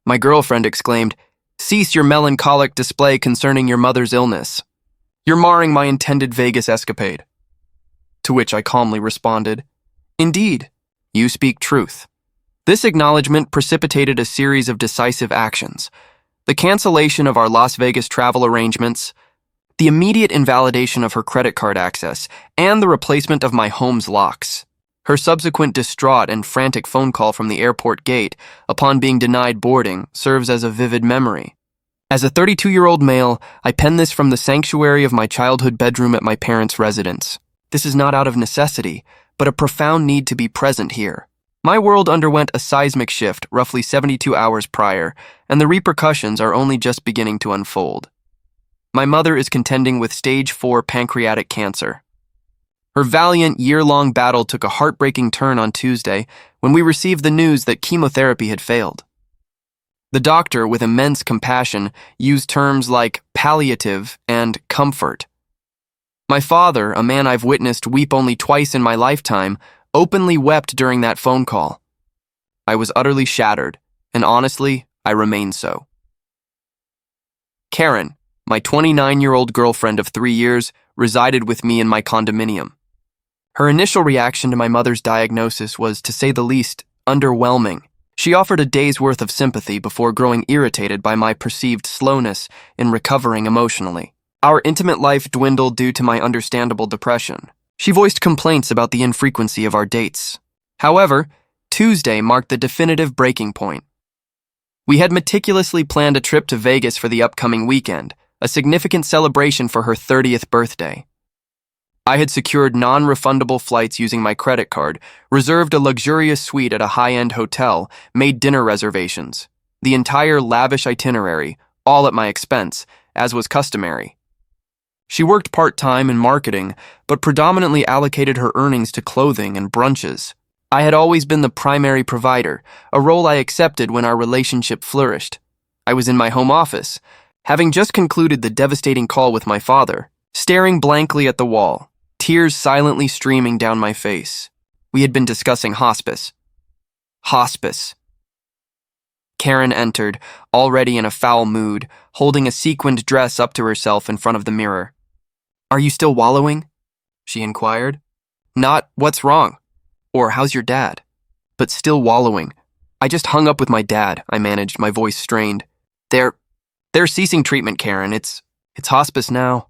My girlfriend exclaimed, "Cease your melancholic display concerning your mother's illness. You're marring my intended Vegas escapade." To which I calmly responded, "Indeed, you speak truth." This acknowledgement precipitated a series of decisive actions: the cancellation of our Las Vegas travel arrangements, the immediate invalidation of her credit card access, and the replacement of my home's locks. Her subsequent distraught and frantic phone call from the airport gate upon being denied boarding serves as a vivid memory. As a 32-year-old male, I pen this from the sanctuary of my childhood bedroom at my parents' residence. This is not out of necessity, but a profound need to be present here. My world underwent a seismic shift roughly 72 hours prior, and the repercussions are only just beginning to unfold. My mother is contending with stage 4 pancreatic cancer. Her valiant year-long battle took a heartbreaking turn on Tuesday when we received the news that chemotherapy had failed. The doctor, with immense compassion, used terms like palliative and comfort. My father, a man I've witnessed weep only twice in my lifetime, openly wept during that phone call. I was utterly shattered, and honestly, I remain so. Karen, my 29-year-old girlfriend of 3 years, resided with me in my condominium. Her initial reaction to my mother's diagnosis was, to say the least, underwhelming. She offered a day's worth of sympathy before growing irritated by my perceived slowness in recovering emotionally. Our intimate life dwindled due to my understandable depression. She voiced complaints about the infrequency of our dates. However, Tuesday marked the definitive breaking point. We had meticulously planned a trip to Vegas for the upcoming weekend, a significant celebration for her 30th birthday. I had secured non-refundable flights using my credit card, reserved a luxurious suite at a high-end hotel, made dinner reservations. The entire lavish itinerary, all at my expense, as was customary. She worked part-time in marketing, but predominantly allocated her earnings to clothing and brunches. I had always been the primary provider, a role I accepted when our relationship flourished. I was in my home office, having just concluded the devastating call with my father, staring blankly at the wall, tears silently streaming down my face. We had been discussing hospice. Hospice. Karen entered, already in a foul mood, holding a sequined dress up to herself in front of the mirror. "Are you still wallowing?" she inquired. Not, "What's wrong?" or "How's your dad?" but still wallowing. "I just hung up with my dad," I managed, my voice strained. They're ceasing treatment, Karen. It's hospice now."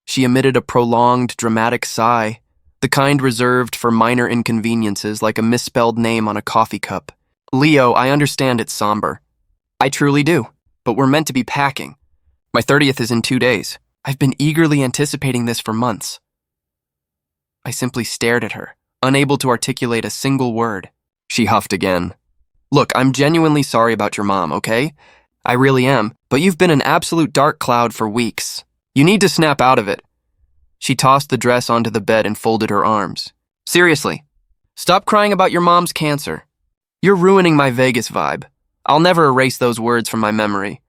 She emitted a prolonged, dramatic sigh, the kind reserved for minor inconveniences like a misspelled name on a coffee cup. "Leo, I understand it's somber. I truly do, but we're meant to be packing. My 30th is in 2 days. I've been eagerly anticipating this for months." I simply stared at her, unable to articulate a single word. She huffed again. "Look, I'm genuinely sorry about your mom, okay? I really am, but you've been an absolute dark cloud for weeks. You need to snap out of it." She tossed the dress onto the bed and folded her arms. "Seriously, stop crying about your mom's cancer. You're ruining my Vegas vibe. I'll never erase those words from my memory.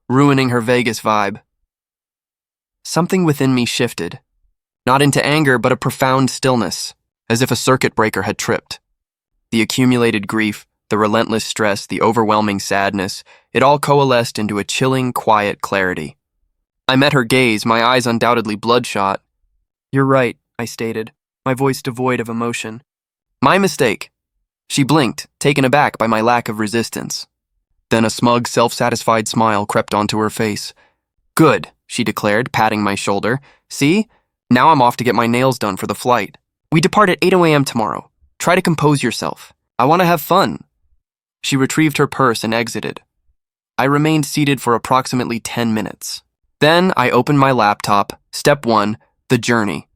Ruining her Vegas vibe." Something within me shifted, not into anger, but a profound stillness, as if a circuit breaker had tripped. The accumulated grief, the relentless stress, the overwhelming sadness, it all coalesced into a chilling, quiet clarity. I met her gaze, my eyes undoubtedly bloodshot. "You're right," I stated, my voice devoid of emotion. "My mistake." She blinked, taken aback by my lack of resistance. Then a smug, self-satisfied smile crept onto her face. "Good," she declared, patting my shoulder. "See? Now I'm off to get my nails done for the flight. We depart at 8 a.m. tomorrow. Try to compose yourself. I want to have fun." She retrieved her purse and exited. I remained seated for approximately 10 minutes. Then I opened my laptop. Step 1, the journey.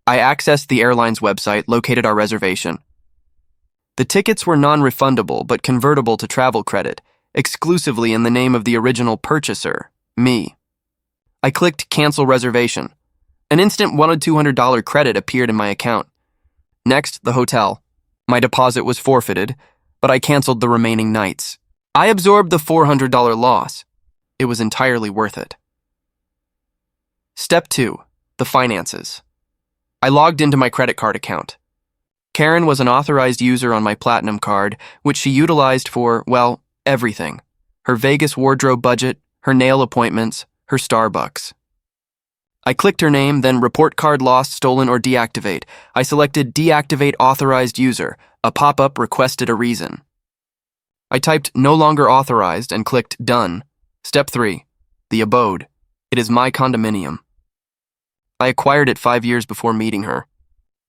I accessed the airline's website, located our reservation. The tickets were non-refundable but convertible to travel credit, exclusively in the name of the original purchaser, me. I clicked Cancel Reservation. An instant $1,200 credit appeared in my account. Next, the hotel. My deposit was forfeited, but I canceled the remaining nights. I absorbed the $400 loss. It was entirely worth it. Step 2, the finances. I logged into my credit card account. Karen was an authorized user on my Platinum card, which she utilized for, well, everything. her Vegas wardrobe budget, her nail appointments, her Starbucks. I clicked her name, then report card lost, stolen, or deactivate. I selected deactivate authorized user. A pop-up requested a reason. I typed no longer authorized and clicked done. Step 3. The abode. It is my condominium. I acquired it 5 years before meeting her.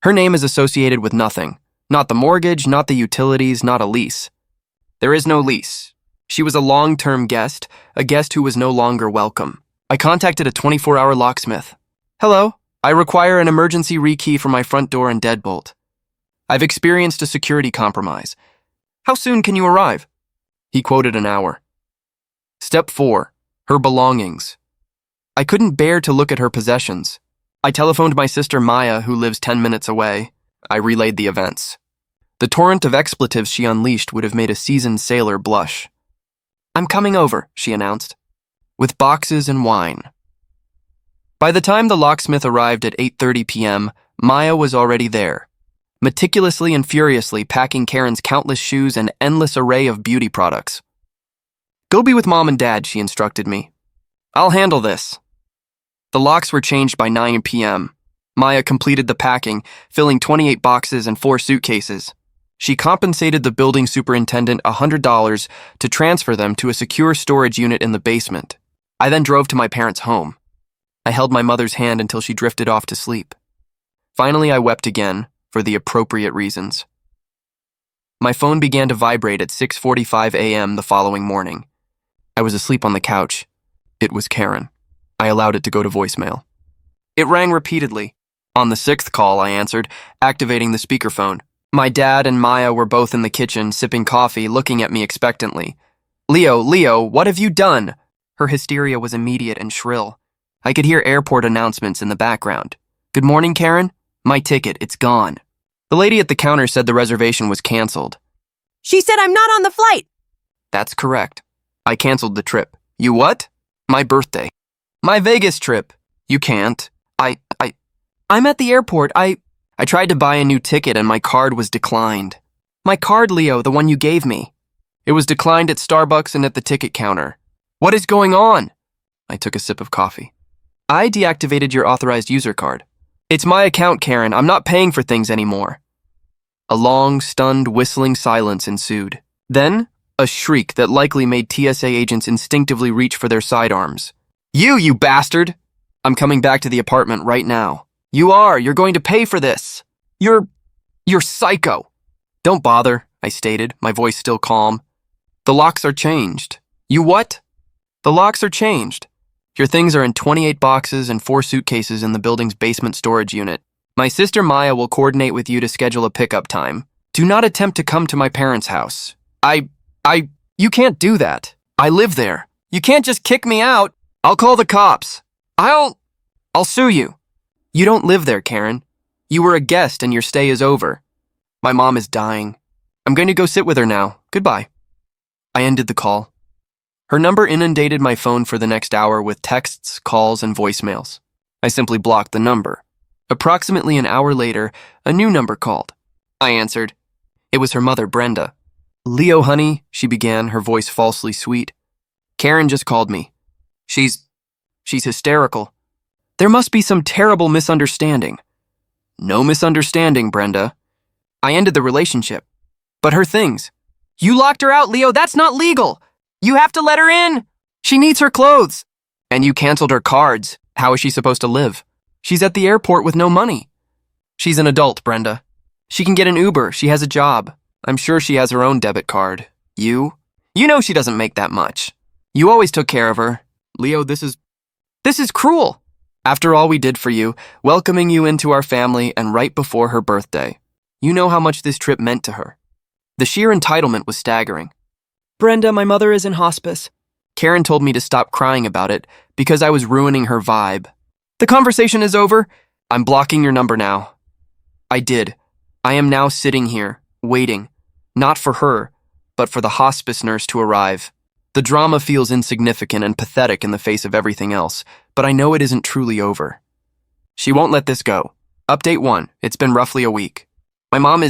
Her name is associated with nothing. Not the mortgage, not the utilities, not a lease. There is no lease. She was a long-term guest, a guest who was no longer welcome. I contacted a 24-hour locksmith. Hello, I require an emergency rekey for my front door and deadbolt. I've experienced a security compromise. How soon can you arrive? He quoted an hour. Step 4. Her belongings. I couldn't bear to look at her possessions. I telephoned my sister Maya, who lives 10 minutes away. I relayed the events. The torrent of expletives she unleashed would have made a seasoned sailor blush. I'm coming over, she announced, with boxes and wine. By the time the locksmith arrived at 8:30 p.m., Maya was already there, meticulously and furiously packing Karen's countless shoes and endless array of beauty products. Go be with Mom and Dad, she instructed me. I'll handle this. The locks were changed by 9 p.m. Maya completed the packing, filling 28 boxes and 4 suitcases. She compensated the building superintendent $100 to transfer them to a secure storage unit in the basement. I then drove to my parents' home. I held my mother's hand until she drifted off to sleep. Finally, I wept again, for the appropriate reasons. My phone began to vibrate at 6:45 a.m. the following morning. I was asleep on the couch. It was Karen. I allowed it to go to voicemail. It rang repeatedly. On the 6th call, I answered, activating the speakerphone. My dad and Maya were both in the kitchen, sipping coffee, looking at me expectantly. Leo, what have you done? Her hysteria was immediate and shrill. I could hear airport announcements in the background. Good morning, Karen. My ticket, it's gone. The lady at the counter said the reservation was canceled. She said I'm not on the flight. That's correct. I canceled the trip. You what? My birthday. My Vegas trip. You can't. I'm at the airport. I tried to buy a new ticket and my card was declined. My card, Leo, the one you gave me. It was declined at Starbucks and at the ticket counter. What is going on? I took a sip of coffee. I deactivated your authorized user card. It's my account, Karen. I'm not paying for things anymore. A long, stunned, whistling silence ensued. Then, a shriek that likely made TSA agents instinctively reach for their sidearms. You bastard! I'm coming back to the apartment right now. You're going to pay for this. You're psycho. Don't bother, I stated, my voice still calm. The locks are changed. You what? The locks are changed. Your things are in 28 boxes and 4 suitcases in the building's basement storage unit. My sister Maya will coordinate with you to schedule a pickup time. Do not attempt to come to my parents' house. You can't do that. I live there. You can't just kick me out. I'll call the cops. I'll sue you. You don't live there, Karen. You were a guest and your stay is over. My mom is dying. I'm going to go sit with her now. Goodbye. I ended the call. Her number inundated my phone for the next hour with texts, calls, and voicemails. I simply blocked the number. Approximately an hour later, a new number called. I answered. It was her mother, Brenda. Leo, honey, she began, her voice falsely sweet. Karen just called me. She's hysterical. There must be some terrible misunderstanding. No misunderstanding, Brenda. I ended the relationship. But her things. You locked her out, Leo. That's not legal. You have to let her in. She needs her clothes. And you canceled her cards. How is she supposed to live? She's at the airport with no money. She's an adult, Brenda. She can get an Uber. She has a job. I'm sure she has her own debit card. You know she doesn't make that much. You always took care of her. Leo, this is cruel. After all we did for you, welcoming you into our family and right before her birthday. You know how much this trip meant to her. The sheer entitlement was staggering. Brenda, my mother is in hospice. Karen told me to stop crying about it because I was ruining her vibe. The conversation is over. I'm blocking your number now. I did. I am now sitting here, waiting, not for her, but for the hospice nurse to arrive. The drama feels insignificant and pathetic in the face of everything else, but I know it isn't truly over. She won't let this go. Update 1. It's been roughly a week. My mom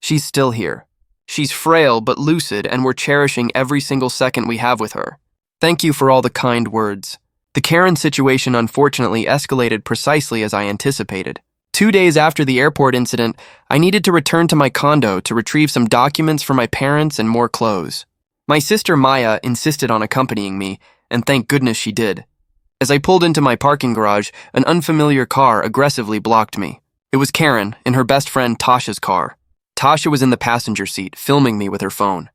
she's still here. She's frail but lucid, and we're cherishing every single second we have with her. Thank you for all the kind words. The Karen situation unfortunately escalated precisely as I anticipated. 2 days after the airport incident, I needed to return to my condo to retrieve some documents for my parents and more clothes. My sister Maya insisted on accompanying me, and thank goodness she did. As I pulled into my parking garage, an unfamiliar car aggressively blocked me. It was Karen, in her best friend Tasha's car. Tasha was in the passenger seat, filming me with her phone.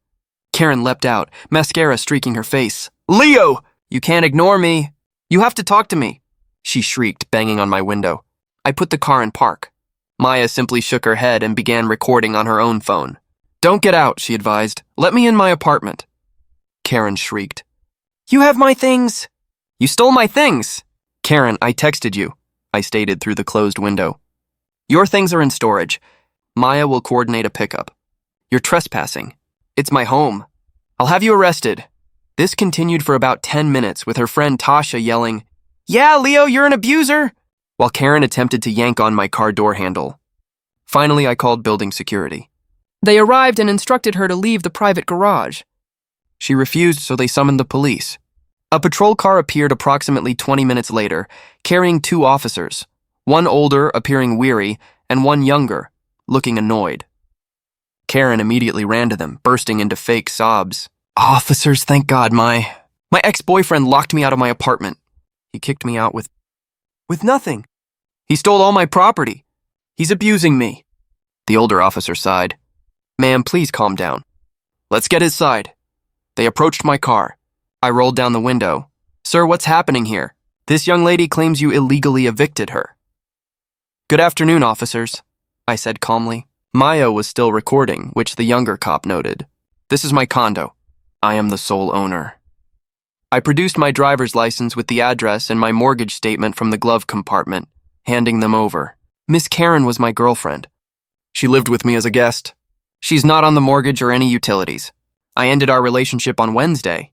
Karen leapt out, mascara streaking her face. "Leo! You can't ignore me! You have to talk to me!" she shrieked, banging on my window. I put the car in park. Maya simply shook her head and began recording on her own phone. "Don't get out," she advised. "Let me in my apartment." Karen shrieked. "You have my things!" "You stole my things!" "Karen, I texted you," I stated through the closed window. "Your things are in storage. Maya will coordinate a pickup. You're trespassing. It's my home. I'll have you arrested." This continued for about 10 minutes with her friend Tasha yelling, "Yeah, Leo, you're an abuser," while Karen attempted to yank on my car door handle. Finally, I called building security. They arrived and instructed her to leave the private garage. She refused, so they summoned the police. A patrol car appeared approximately 20 minutes later, carrying 2 officers, one older, appearing weary, and one younger, looking annoyed. Karen immediately ran to them, bursting into fake sobs. "Officers, thank God, my ex-boyfriend locked me out of my apartment. He kicked me out with nothing. He stole all my property. He's abusing me." The older officer sighed. "Ma'am, please calm down. Let's get his side." They approached my car. I rolled down the window. "Sir, what's happening here? This young lady claims you illegally evicted her." "Good afternoon, officers," I said calmly. Maya was still recording, which the younger cop noted. "This is my condo. I am the sole owner." I produced my driver's license with the address and my mortgage statement from the glove compartment, handing them over. Miss Karen was my girlfriend. She lived with me as a guest. She's not on the mortgage or any utilities. I ended our relationship on Wednesday.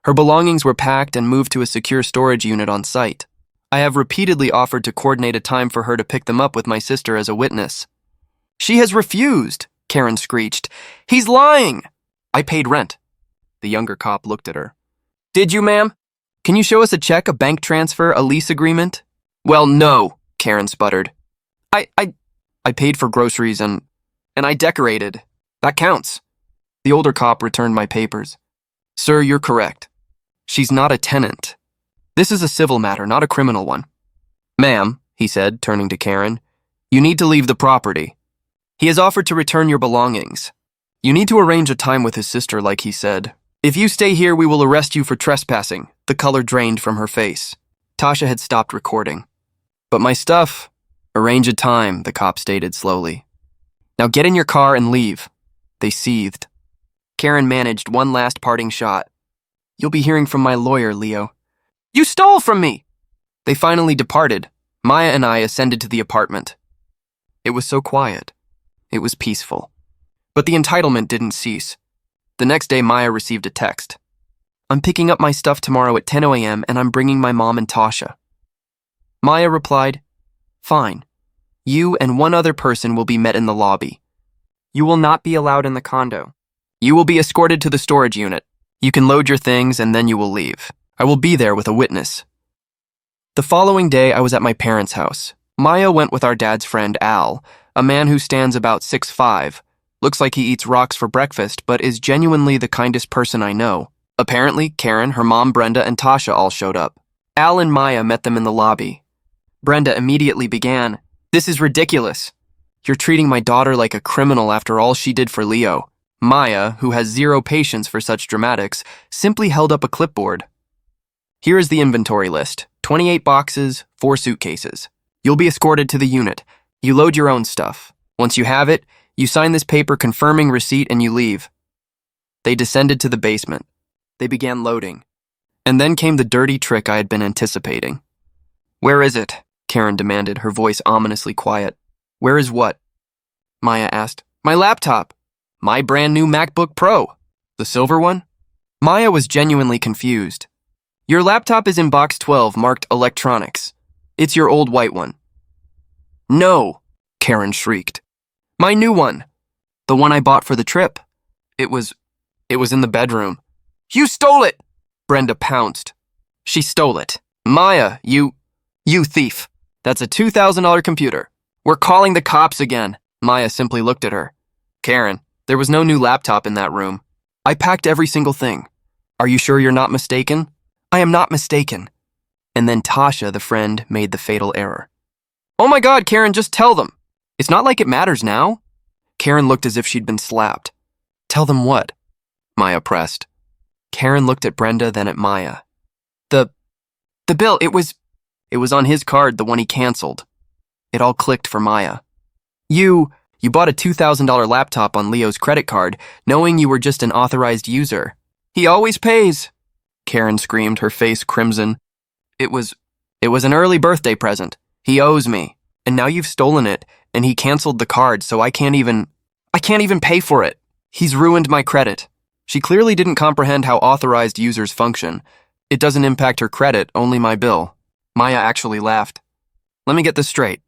Her belongings were packed and moved to a secure storage unit on site. I have repeatedly offered to coordinate a time for her to pick them up with my sister as a witness. "She has refused," Karen screeched. "He's lying." "I paid rent." The younger cop looked at her. "Did you, ma'am? Can you show us a check, a bank transfer, a lease agreement?" "Well, no," Karen sputtered. I paid for groceries and I decorated. That counts." The older cop returned my papers. "Sir, you're correct. She's not a tenant. This is a civil matter, not a criminal one." "Ma'am," he said, turning to Karen, "you need to leave the property. He has offered to return your belongings. You need to arrange a time with his sister like he said. If you stay here, we will arrest you for trespassing." The color drained from her face. Tasha had stopped recording. "But my stuff..." "Arrange a time," the cop stated slowly. "Now get in your car and leave." They seethed. Karen managed one last parting shot. "You'll be hearing from my lawyer, Leo." "You stole from me!" They finally departed. Maya and I ascended to the apartment. It was so quiet. It was peaceful. But the entitlement didn't cease. The next day, Maya received a text. "I'm picking up my stuff tomorrow at 10 a.m. and I'm bringing my mom and Tasha." Maya replied, "Fine. You and one other person will be met in the lobby. You will not be allowed in the condo. You will be escorted to the storage unit. You can load your things and then you will leave. I will be there with a witness." The following day, I was at my parents' house. Maya went with our dad's friend, Al, a man who stands about 6'5", looks like he eats rocks for breakfast, but is genuinely the kindest person I know. Apparently, Karen, her mom Brenda, and Tasha all showed up. Al and Maya met them in the lobby. Brenda immediately began, "This is ridiculous. You're treating my daughter like a criminal after all she did for Leo." Maya, who has zero patience for such dramatics, simply held up a clipboard. "Here is the inventory list. 28 boxes, 4 suitcases. You'll be escorted to the unit. You load your own stuff. Once you have it, you sign this paper confirming receipt and you leave." They descended to the basement. They began loading. And then came the dirty trick I had been anticipating. "Where is it?" Karen demanded, her voice ominously quiet. "Where is what?" Maya asked. "My laptop. My brand new MacBook Pro. The silver one?" Maya was genuinely confused. "Your laptop is in box 12 marked electronics. It's your old white one." "No," Karen shrieked. "My new one. The one I bought for the trip. It was in the bedroom. You stole it! Brenda pounced. She stole it. Maya, you thief. That's a $2,000 computer. We're calling the cops again. Maya simply looked at her. Karen, there was no new laptop in that room. I packed every single thing. Are you sure you're not mistaken? I am not mistaken. And then Tasha, the friend, made the fatal error. Oh my God, Karen, just tell them. It's not like it matters now. Karen looked as if she'd been slapped. Tell them what? Maya pressed. Karen looked at Brenda, then at Maya. The bill, it was on his card, the one he canceled. It all clicked for Maya. You bought a $2,000 laptop on Leo's credit card, knowing you were just an authorized user. He always pays. Karen screamed, her face crimson. It was an early birthday present. He owes me. And now you've stolen it, and he canceled the card, so I can't even pay for it. He's ruined my credit. She clearly didn't comprehend how authorized users function. It doesn't impact her credit, only my bill. Maya actually laughed. Let me get this straight.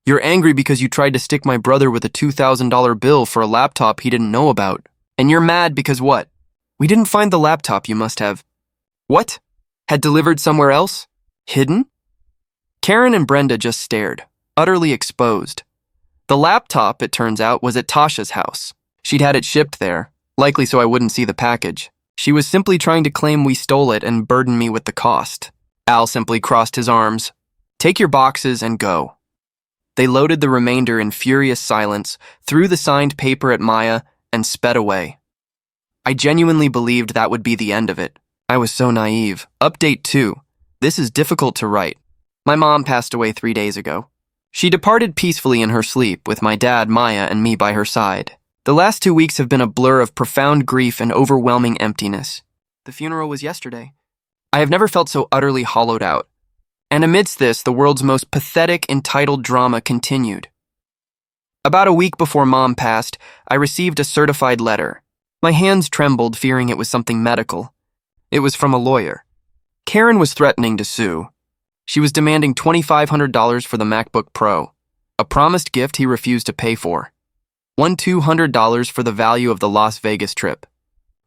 You're angry because you tried to stick my brother with a $2,000 bill for a laptop he didn't know about. And you're mad because what? We didn't find the laptop you must have. What? Had delivered somewhere else? Hidden? Karen and Brenda just stared, utterly exposed. The laptop, it turns out, was at Tasha's house. She'd had it shipped there, likely so I wouldn't see the package. She was simply trying to claim we stole it and burden me with the cost. Al simply crossed his arms. Take your boxes and go. They loaded the remainder in furious silence, threw the signed paper at Maya, and sped away. I genuinely believed that would be the end of it. I was so naive. Update 2. This is difficult to write. My mom passed away 3 days ago. She departed peacefully in her sleep with my dad, Maya, and me by her side. The last 2 weeks have been a blur of profound grief and overwhelming emptiness. The funeral was yesterday. I have never felt so utterly hollowed out. And amidst this, the world's most pathetic, entitled drama continued. About a week before Mom passed, I received a certified letter. My hands trembled, fearing it was something medical. It was from a lawyer. Karen was threatening to sue. She was demanding $2,500 for the MacBook Pro, a promised gift he refused to pay for. $200 for the value of the Las Vegas trip,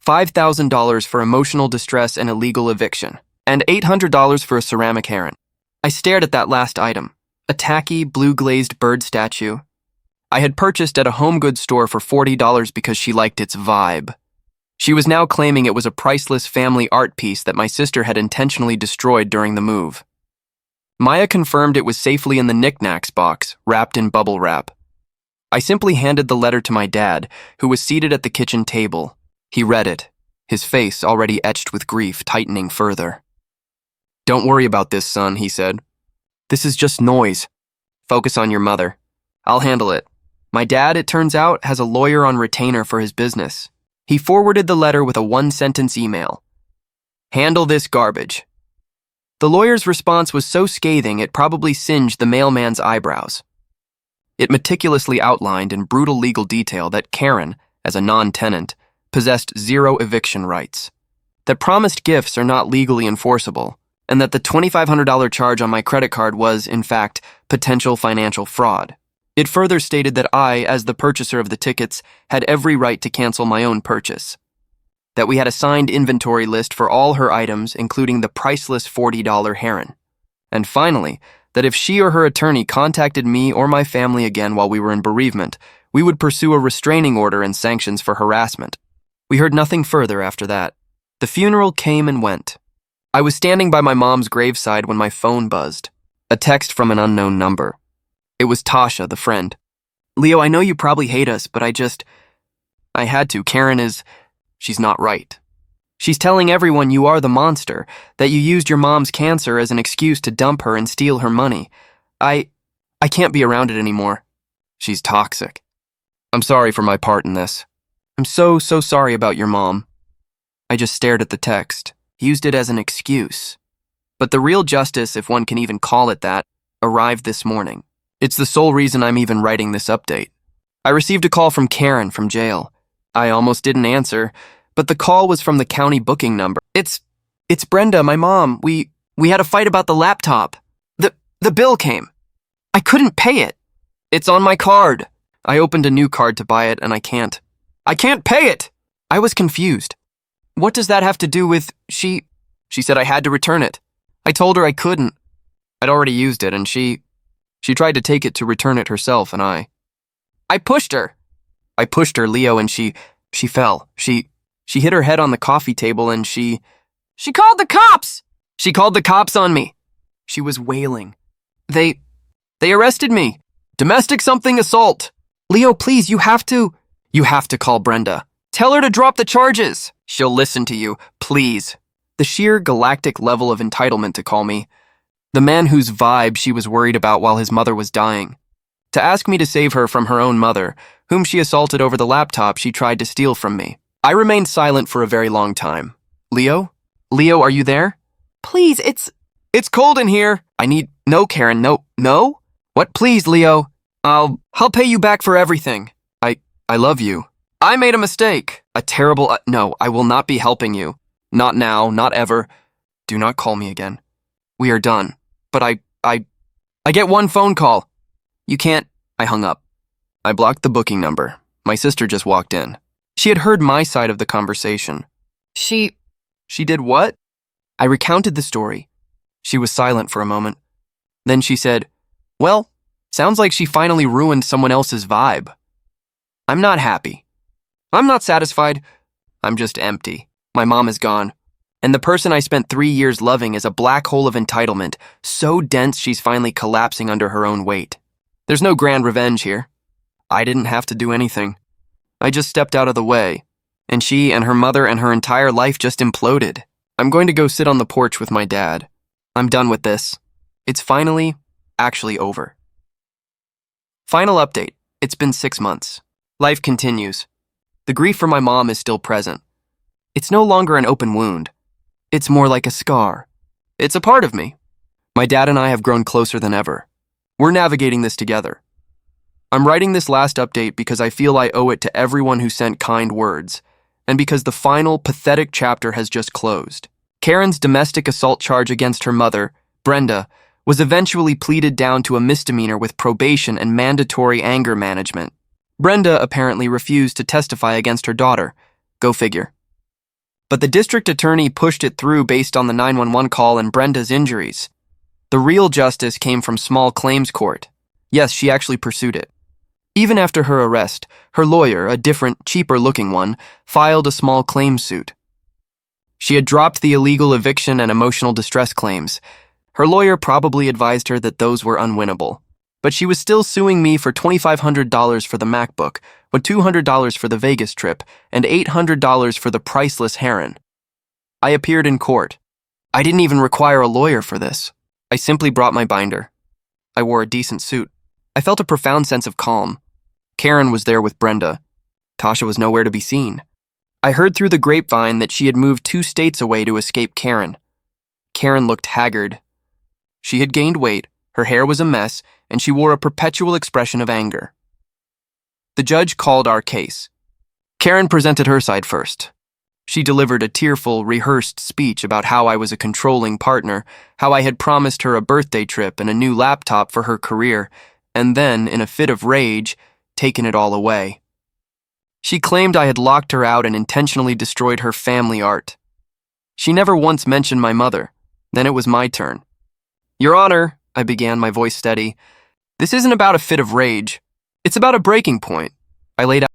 $5,000 for emotional distress and illegal eviction, and $800 for a ceramic heron. I stared at that last item, a tacky, blue-glazed bird statue. I had purchased at a home goods store for $40 because she liked its vibe. She was now claiming it was a priceless family art piece that my sister had intentionally destroyed during the move. Maya confirmed it was safely in the knickknacks box, wrapped in bubble wrap. I simply handed the letter to my dad, who was seated at the kitchen table. He read it, his face already etched with grief, tightening further. Don't worry about this, son, he said. This is just noise. Focus on your mother. I'll handle it. My dad, it turns out, has a lawyer on retainer for his business. He forwarded the letter with a one-sentence email. Handle this garbage. The lawyer's response was so scathing it probably singed the mailman's eyebrows. It meticulously outlined in brutal legal detail that Karen, as a non-tenant, possessed 0 eviction rights, that promised gifts are not legally enforceable, and that the $2,500 charge on my credit card was, in fact, potential financial fraud. It further stated that I, as the purchaser of the tickets, had every right to cancel my own purchase, that we had a signed inventory list for all her items, including the priceless $40 heron, and finally, that if she or her attorney contacted me or my family again while we were in bereavement, we would pursue a restraining order and sanctions for harassment. We heard nothing further after that. The funeral came and went. I was standing by my mom's graveside when my phone buzzed. A text from an unknown number. It was Tasha, the friend. Leo, I know you probably hate us, but I had to. She's not right. She's telling everyone you are the monster, that you used your mom's cancer as an excuse to dump her and steal her money. I can't be around it anymore. She's toxic. I'm sorry for my part in this. I'm so sorry about your mom. I just stared at the text, used it as an excuse. But the real justice, if one can even call it that, arrived this morning. It's the sole reason I'm even writing this update. I received a call from Karen from jail. I almost didn't answer, but the call was from the county booking number. It's Brenda, my mom. We had a fight about the laptop. The bill came. I couldn't pay it. It's on my card. I opened a new card to buy it, and I can't. I can't pay it! I was confused. What does that have to do with She said I had to return it. I told her I couldn't. I'd already used it, and she tried to take it to return it herself, and I pushed her. I pushed her, Leo, and she fell. She hit her head on the coffee table, and she called the cops! She called the cops on me. She was wailing. They arrested me. Domestic something assault. Leo, please, you have to call Brenda. Tell her to drop the charges. She'll listen to you, please. The sheer galactic level of entitlement to call me. The man whose vibe she was worried about while his mother was dying. To ask me to save her from her own mother, whom she assaulted over the laptop she tried to steal from me. I remained silent for a very long time. Leo? Leo, are you there? Please, It's cold in here. No, Karen, no? What, please, Leo? I'll pay you back for everything. I love you. I made a mistake. A terrible, no, I will not be helping you. Not now, not ever. Do not call me again. We are done. But I get one phone call. You can't, I hung up. I blocked the booking number. My sister just walked in. She had heard my side of the conversation. She did what? I recounted the story. She was silent for a moment. Then she said, well, sounds like she finally ruined someone else's vibe. I'm not happy. I'm not satisfied. I'm just empty. My mom is gone. And the person I spent 3 years loving is a black hole of entitlement, so dense she's finally collapsing under her own weight. There's no grand revenge here. I didn't have to do anything. I just stepped out of the way, and she and her mother and her entire life just imploded. I'm going to go sit on the porch with my dad. I'm done with this. It's finally, actually over. Final update. It's been 6 months. Life continues. The grief for my mom is still present. It's no longer an open wound. It's more like a scar. It's a part of me. My dad and I have grown closer than ever. We're navigating this together. I'm writing this last update because I feel I owe it to everyone who sent kind words, and because the final, pathetic chapter has just closed. Karen's domestic assault charge against her mother, Brenda, was eventually pleaded down to a misdemeanor with probation and mandatory anger management. Brenda apparently refused to testify against her daughter. Go figure. But the district attorney pushed it through based on the 911 call and Brenda's injuries. The real justice came from small claims court. Yes, she actually pursued it. Even after her arrest, her lawyer, a different, cheaper-looking one, filed a small claims suit. She had dropped the illegal eviction and emotional distress claims. Her lawyer probably advised her that those were unwinnable. But she was still suing me for $2,500 for the MacBook, with $200 for the Vegas trip, and $800 for the priceless heron. I appeared in court. I didn't even require a lawyer for this. I simply brought my binder. I wore a decent suit. I felt a profound sense of calm. Karen was there with Brenda. Tasha was nowhere to be seen. I heard through the grapevine that she had moved 2 states away to escape Karen. Karen looked haggard. She had gained weight, her hair was a mess, and she wore a perpetual expression of anger. The judge called our case. Karen presented her side first. She delivered a tearful, rehearsed speech about how I was a controlling partner, how I had promised her a birthday trip and a new laptop for her career, and then, in a fit of rage, taken it all away. She claimed I had locked her out and intentionally destroyed her family art. She never once mentioned my mother. Then it was my turn. Your Honor, I began, my voice steady, this isn't about a fit of rage. It's about a breaking point. I laid out